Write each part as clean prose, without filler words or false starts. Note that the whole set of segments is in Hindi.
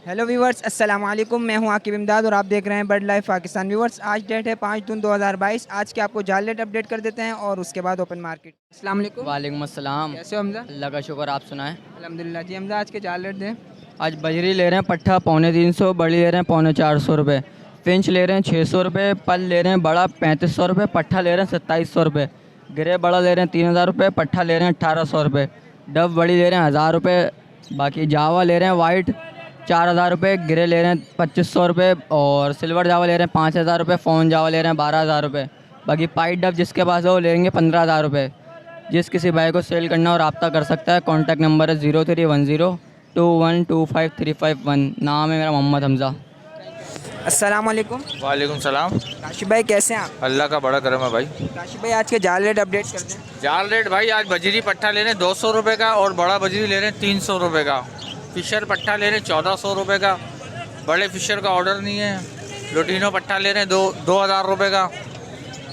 हेलो व्यूवर्स, अस्सलाम वालेकुम। मैं हूं आकिब इमदाद और आप देख रहे हैं बर्ड लाइफ पाकिस्तान। व्यूवर्स, आज डेट है 5 जून 2022। आज के आपको जाल रेट अपडेट कर देते हैं और उसके बाद ओपन मार्केट। अस्सलाम वालेकुम। वालेकुम अस्सलाम। कैसे हो हमजा? अल्लाह का शुक्र, आप सुनाएं। अल्हम्दुलिल्लाह जी। हमजा, आज के जाल रेट दें। आज बजरी ले रहे हैं पट्ठा 350, बड़ी ले रहे हैं 450 रुपये। फिंच ले रहे हैं 600 रुपये। पल ले रहे हैं बड़ा 3500 रुपये। पट्ठा ले रहे हैं 2700 रुपये। गिरे बड़ा ले रहे हैं 3000 रुपये। पट्ठा ले रहे हैं 1800 रुपये। डब बड़ी ले रहे हैं 1000 रुपये। बाकी जावा ले रहे हैं वाइट 4000 रुपये। गिरे ले रहे हैं 2500 रुपये और सिल्वर जावा ले रहे हैं 5000 रुपये। फ़ोन जावा ले रहे हैं 12000 रुपये। बाकी पाइट डब जिसके पास है वो लेंगे 15000 रुपये। जिस किसी भाई को सेल करना और रब्ता कर सकता है। कॉन्टैक्ट नंबर है 031021253551। नाम है मेरा मोहम्मद हमज़ा। अस्सलाम वालेकुम। वालेकुम सलाम। काशिफ भाई, कैसे हैं आप? अल्लाह का बड़ा करम है भाई। काशिफ भाई, आज के जाल रेट अपडेट कर दें। जाल रेट भाई, आज बजरी पट्टा ले रहे हैं 200 रुपये का और बड़ा बजरी ले रहे हैं 300 रुपये का। फिशर पट्टा ले रहे हैं 1400 रुपये का। बड़े फिशर का ऑर्डर नहीं है। लोटिनो पट्टा ले रहे हैं 2000 रुपये का।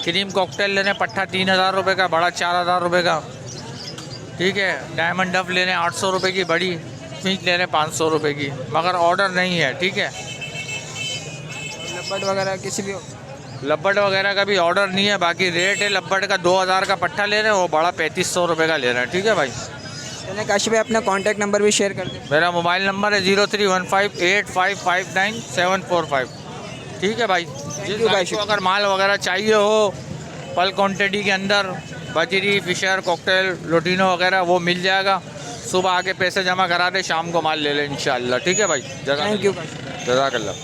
क्रीम कॉकटेल ले रहे हैं पट्टा 3000 रुपये का, बड़ा 4000 रुपये का। ठीक है। डायमंड डफ ले रहे हैं 800 रुपये की बड़ी। फिंच ले रहे हैं 500 रुपये की, मगर ऑर्डर नहीं है। ठीक है। लब्बट वगैरह किसी भी हो? लब्बट वगैरह का भी ऑर्डर नहीं है। बाकी रेट है लब्बट का 2000 का पट्टा ले रहे हैं, वो बड़ा 3500 रुपये का ले रहे हैं। ठीक है भाई। चलिए काशिफ भाई, अपना कॉन्टैक्ट नंबर भी शेयर कर दें। मेरा मोबाइल नंबर है 03158559 745। ठीक है भाई। जिस you, भाई को अगर माल वगैरह चाहिए हो पल क्वांटिटी के अंदर, बजरी फिशर कॉकटेल लोटिनो वगैरह, वो मिल जाएगा। सुबह आके पैसे जमा करा दे, शाम को माल ले ले इंशाल्लाह। ठीक है भाई। Thank you Kashif. जज़ाकल्लाह।